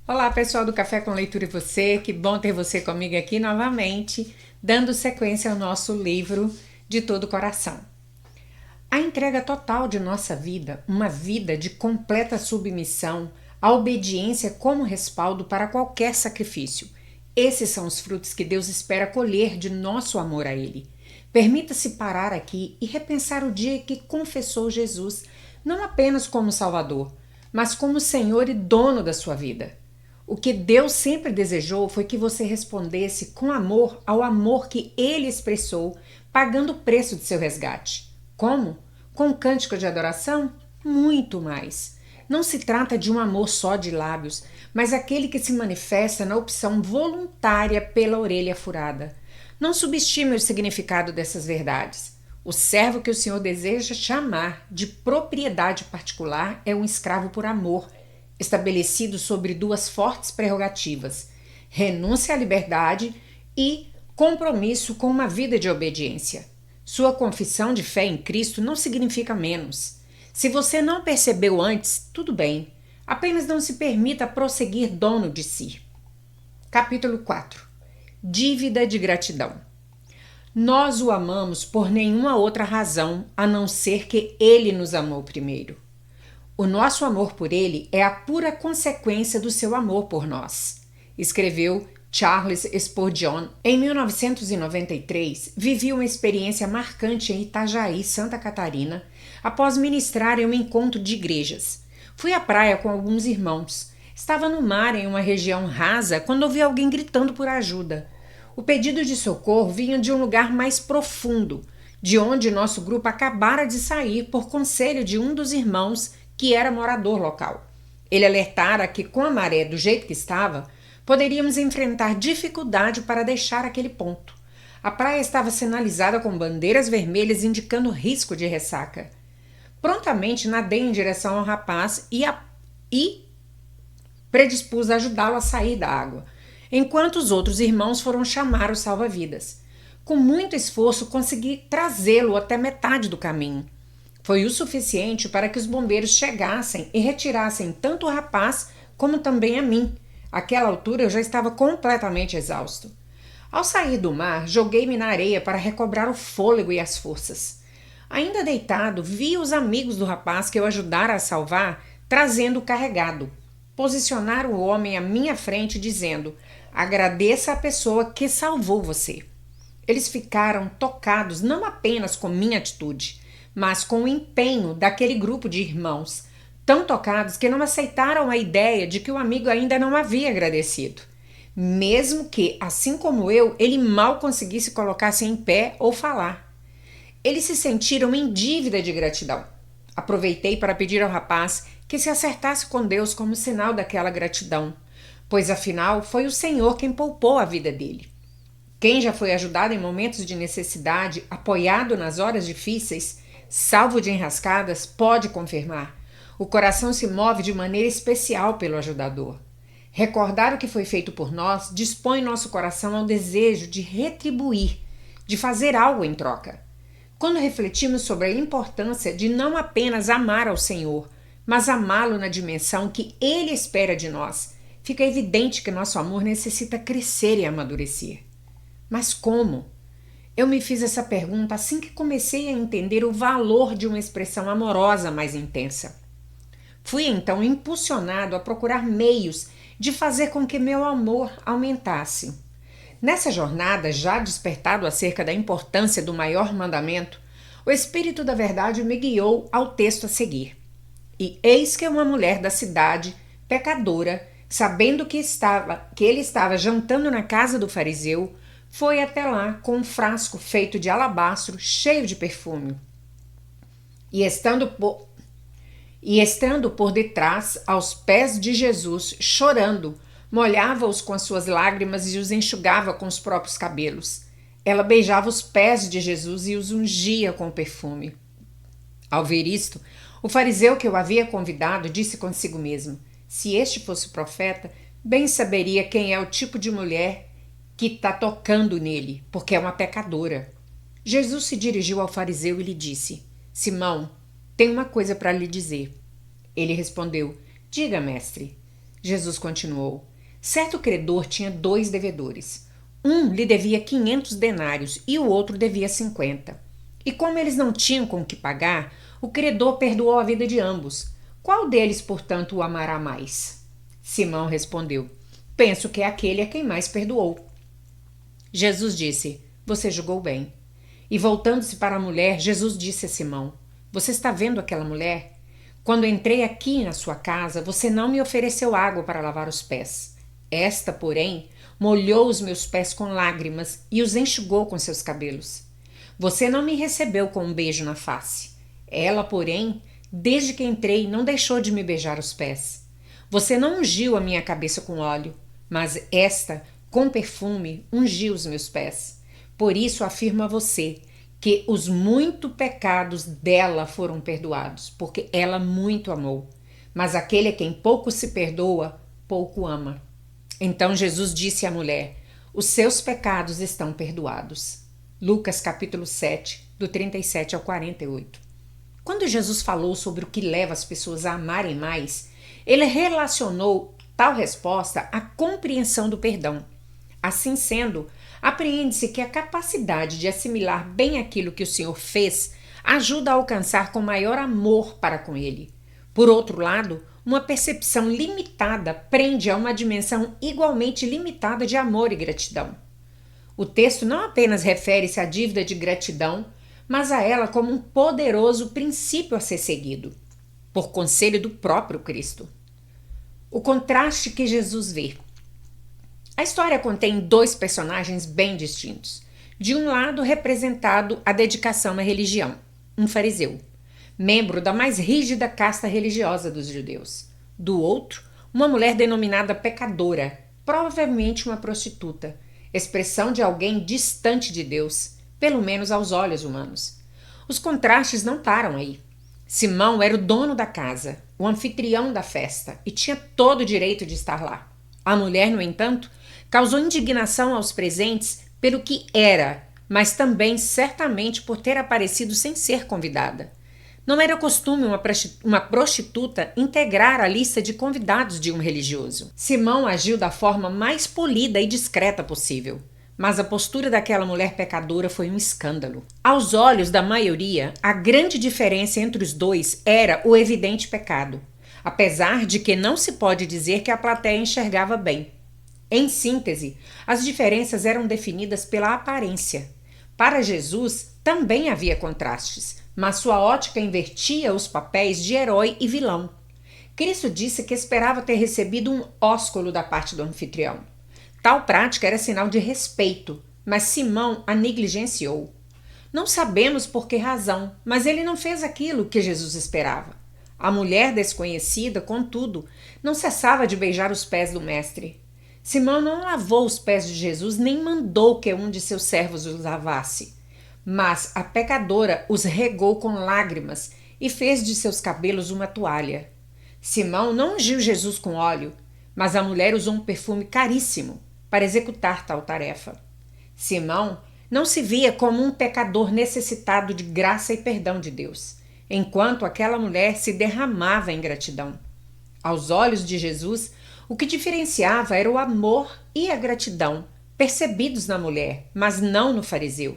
Olá, pessoal do Café com Leitura e Você, que bom ter você comigo aqui novamente, dando sequência ao nosso livro De Todo o Coração. A entrega total de nossa vida, uma vida de completa submissão, a obediência como respaldo para qualquer sacrifício. Esses são os frutos que Deus espera colher de nosso amor a Ele. Permita-se parar aqui e repensar o dia que confessou Jesus, não apenas como Salvador, mas como Senhor e dono da sua vida. O que Deus sempre desejou foi que você respondesse com amor ao amor que Ele expressou, pagando o preço de seu resgate. Como? Com um cântico de adoração? Muito mais. Não se trata de um amor só de lábios, mas aquele que se manifesta na opção voluntária pela orelha furada. Não subestime o significado dessas verdades. O servo que o Senhor deseja chamar de propriedade particular é um escravo por amor, estabelecido sobre duas fortes prerrogativas: renúncia à liberdade e compromisso com uma vida de obediência. Sua confissão de fé em Cristo não significa menos. Se você não percebeu antes, tudo bem. Apenas não se permita prosseguir dono de si. Capítulo 4. Dívida de gratidão. Nós o amamos por nenhuma outra razão a não ser que ele nos amou primeiro. O nosso amor por ele é a pura consequência do seu amor por nós. Escreveu Charles Spurgeon. Em 1993, vivi uma experiência marcante em Itajaí, Santa Catarina, após ministrar em um encontro de igrejas. Fui à praia com alguns irmãos. Estava no mar em uma região rasa quando ouvi alguém gritando por ajuda. O pedido de socorro vinha de um lugar mais profundo, de onde nosso grupo acabara de sair por conselho de um dos irmãos que era morador local. Ele alertara que, com a maré do jeito que estava, poderíamos enfrentar dificuldade para deixar aquele ponto. A praia estava sinalizada com bandeiras vermelhas indicando risco de ressaca. Prontamente nadei em direção ao rapaz e predispus a ajudá-lo a sair da água, enquanto os outros irmãos foram chamar os salva-vidas. Com muito esforço, consegui trazê-lo até metade do caminho. Foi o suficiente para que os bombeiros chegassem e retirassem tanto o rapaz como também a mim. Àquela altura eu já estava completamente exausto. Ao sair do mar, joguei-me na areia para recobrar o fôlego e as forças. Ainda deitado, vi os amigos do rapaz que eu ajudara a salvar trazendo o carregado. Posicionaram o homem à minha frente dizendo: "Agradeça a pessoa que salvou você." Eles ficaram tocados não apenas com minha atitude, mas com o empenho daquele grupo de irmãos, tão tocados que não aceitaram a ideia de que o amigo ainda não havia agradecido, mesmo que, assim como eu, ele mal conseguisse colocar-se em pé ou falar. Eles se sentiram em dívida de gratidão. Aproveitei para pedir ao rapaz que se acertasse com Deus como sinal daquela gratidão, pois afinal foi o Senhor quem poupou a vida dele. Quem já foi ajudado em momentos de necessidade, apoiado nas horas difíceis, salvo de enrascadas, pode confirmar: o coração se move de maneira especial pelo ajudador. Recordar o que foi feito por nós dispõe nosso coração ao desejo de retribuir, de fazer algo em troca. Quando refletimos sobre a importância de não apenas amar ao Senhor, mas amá-lo na dimensão que Ele espera de nós, fica evidente que nosso amor necessita crescer e amadurecer. Mas como? Eu me fiz essa pergunta assim que comecei a entender o valor de uma expressão amorosa mais intensa. Fui então impulsionado a procurar meios de fazer com que meu amor aumentasse. Nessa jornada, já despertado acerca da importância do maior mandamento, o Espírito da Verdade me guiou ao texto a seguir. E eis que uma mulher da cidade, pecadora, sabendo que ele estava jantando na casa do fariseu, foi até lá com um frasco feito de alabastro cheio de perfume. E estando por detrás, aos pés de Jesus, chorando, molhava-os com as suas lágrimas e os enxugava com os próprios cabelos. Ela beijava os pés de Jesus e os ungia com o perfume. Ao ver isto, o fariseu que o havia convidado disse consigo mesmo: se este fosse profeta, bem saberia quem é o tipo de mulher que está tocando nele, porque é uma pecadora. Jesus se dirigiu ao fariseu e lhe disse: Simão, tenho uma coisa para lhe dizer. Ele respondeu: diga, mestre. Jesus continuou: certo credor tinha 2 devedores. Um lhe devia 500 denários e o outro devia 50. E como eles não tinham com que pagar, o credor perdoou a vida de ambos. Qual deles, portanto, o amará mais? Simão respondeu: penso que é aquele a quem mais perdoou. Jesus disse: você julgou bem. E voltando-se para a mulher, Jesus disse a Simão: você está vendo aquela mulher? Quando entrei aqui na sua casa, você não me ofereceu água para lavar os pés. Esta, porém, molhou os meus pés com lágrimas e os enxugou com seus cabelos. Você não me recebeu com um beijo na face. Ela, porém, desde que entrei, não deixou de me beijar os pés. Você não ungiu a minha cabeça com óleo, mas esta, com perfume, ungiu os meus pés. Por isso afirmo a você que os muitos pecados dela foram perdoados, porque ela muito amou. Mas aquele a quem pouco se perdoa, pouco ama. Então Jesus disse à mulher: os seus pecados estão perdoados. Lucas capítulo 7, do 37 ao 48. Quando Jesus falou sobre o que leva as pessoas a amarem mais, ele relacionou tal resposta à compreensão do perdão. Assim sendo, apreende-se que a capacidade de assimilar bem aquilo que o Senhor fez ajuda a alcançar com maior amor para com Ele. Por outro lado, uma percepção limitada prende a uma dimensão igualmente limitada de amor e gratidão. O texto não apenas refere-se à dívida de gratidão, mas a ela como um poderoso princípio a ser seguido, por conselho do próprio Cristo. O contraste que Jesus vê. A história contém 2 personagens bem distintos. De um lado, representado a dedicação à religião, um fariseu, membro da mais rígida casta religiosa dos judeus. Do outro, uma mulher denominada pecadora, provavelmente uma prostituta, expressão de alguém distante de Deus, pelo menos aos olhos humanos. Os contrastes não param aí. Simão era o dono da casa, o anfitrião da festa, e tinha todo o direito de estar lá. A mulher, no entanto, causou indignação aos presentes pelo que era, mas também certamente por ter aparecido sem ser convidada. Não era costume uma prostituta integrar a lista de convidados de um religioso. Simão agiu da forma mais polida e discreta possível, mas a postura daquela mulher pecadora foi um escândalo. Aos olhos da maioria, a grande diferença entre os dois era o evidente pecado, apesar de que não se pode dizer que a plateia enxergava bem. Em síntese, as diferenças eram definidas pela aparência. Para Jesus, também havia contrastes, mas sua ótica invertia os papéis de herói e vilão. Cristo disse que esperava ter recebido um ósculo da parte do anfitrião. Tal prática era sinal de respeito, mas Simão a negligenciou. Não sabemos por que razão, mas ele não fez aquilo que Jesus esperava. A mulher desconhecida, contudo, não cessava de beijar os pés do mestre. Simão não lavou os pés de Jesus nem mandou que um de seus servos os lavasse. Mas a pecadora os regou com lágrimas e fez de seus cabelos uma toalha. Simão não ungiu Jesus com óleo, mas a mulher usou um perfume caríssimo para executar tal tarefa. Simão não se via como um pecador necessitado de graça e perdão de Deus, enquanto aquela mulher se derramava em gratidão. Aos olhos de Jesus, o que diferenciava era o amor e a gratidão percebidos na mulher, mas não no fariseu.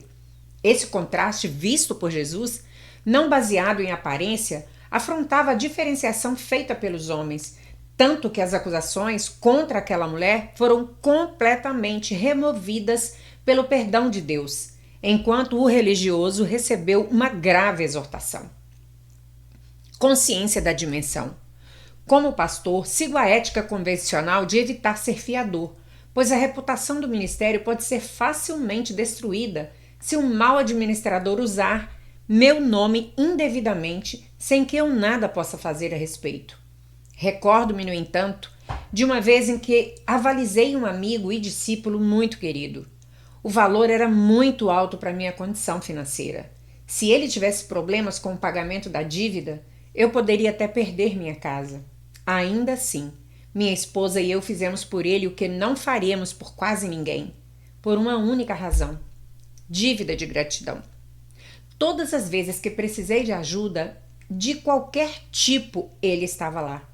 Esse contraste visto por Jesus, não baseado em aparência, afrontava a diferenciação feita pelos homens, tanto que as acusações contra aquela mulher foram completamente removidas pelo perdão de Deus, enquanto o religioso recebeu uma grave exortação. Consciência da dimensão. Como pastor, sigo a ética convencional de evitar ser fiador, pois a reputação do ministério pode ser facilmente destruída se um mau administrador usar meu nome indevidamente sem que eu nada possa fazer a respeito. Recordo-me, no entanto, de uma vez em que avalizei um amigo e discípulo muito querido. O valor era muito alto para minha condição financeira. Se ele tivesse problemas com o pagamento da dívida, eu poderia até perder minha casa. Ainda assim, minha esposa e eu fizemos por ele o que não faríamos por quase ninguém, por uma única razão: dívida de gratidão. Todas as vezes que precisei de ajuda, de qualquer tipo, ele estava lá.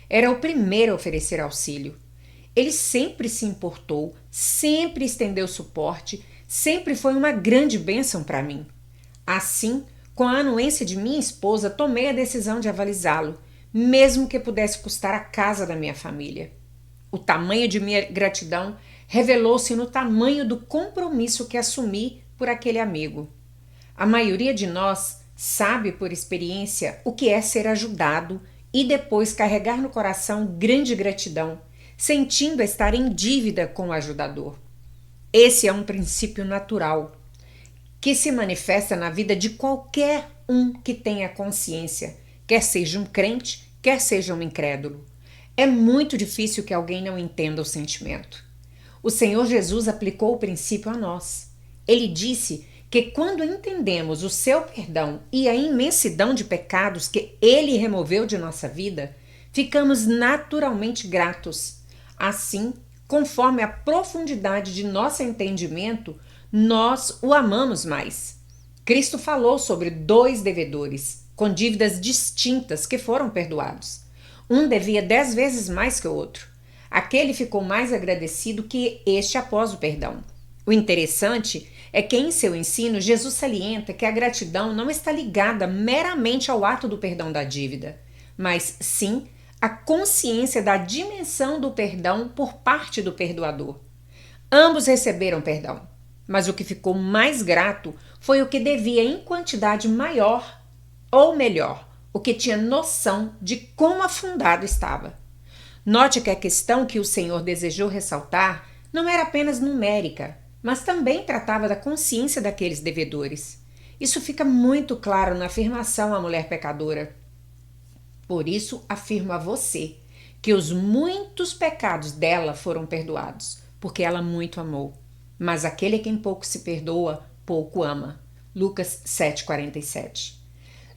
Era o primeiro a oferecer auxílio. Ele sempre se importou, sempre estendeu suporte, sempre foi uma grande bênção para mim. Assim, com a anuência de minha esposa, tomei a decisão de avalizá-lo, mesmo que pudesse custar a casa da minha família. O tamanho de minha gratidão revelou-se no tamanho do compromisso que assumi por aquele amigo. A maioria de nós sabe por experiência o que é ser ajudado e depois carregar no coração grande gratidão, sentindo estar em dívida com o ajudador. Esse é um princípio natural, que se manifesta na vida de qualquer um que tenha consciência, quer seja um crente, quer seja um incrédulo. É muito difícil que alguém não entenda o sentimento. O Senhor Jesus aplicou o princípio a nós. Ele disse que quando entendemos o seu perdão e a imensidão de pecados que ele removeu de nossa vida, ficamos naturalmente gratos. Assim, conforme a profundidade de nosso entendimento, nós o amamos mais. Cristo falou sobre 2 devedores, com dívidas distintas que foram perdoados. Um devia 10 vezes mais que o outro. Aquele ficou mais agradecido que este após o perdão. O interessante é que em seu ensino, Jesus salienta que a gratidão não está ligada meramente ao ato do perdão da dívida, mas sim a consciência da dimensão do perdão por parte do perdoador. Ambos receberam perdão, mas o que ficou mais grato foi o que devia em quantidade maior, ou melhor, o que tinha noção de quão afundado estava. Note que a questão que o Senhor desejou ressaltar não era apenas numérica, mas também tratava da consciência daqueles devedores. Isso fica muito claro na afirmação à mulher pecadora. Por isso afirmo a você que os muitos pecados dela foram perdoados, porque ela muito amou. Mas aquele a quem pouco se perdoa, pouco ama. Lucas 7,47.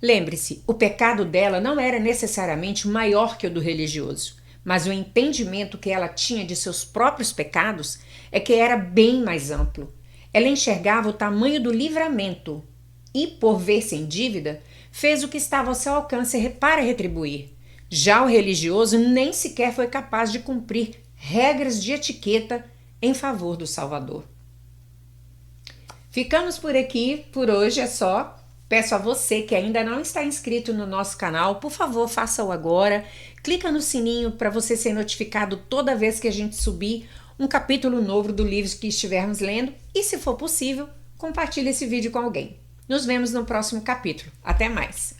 Lembre-se, o pecado dela não era necessariamente maior que o do religioso, mas o entendimento que ela tinha de seus próprios pecados é que era bem mais amplo. Ela enxergava o tamanho do livramento e, por ver-se em dívida, fez o que estava ao seu alcance para retribuir. Já o religioso nem sequer foi capaz de cumprir regras de etiqueta em favor do Salvador. Ficamos por aqui, por hoje é só. Peço a você que ainda não está inscrito no nosso canal, por favor, faça-o agora. Clica no sininho para você ser notificado toda vez que a gente subir um capítulo novo do livro que estivermos lendo e, se for possível, compartilhe esse vídeo com alguém. Nos vemos no próximo capítulo. Até mais!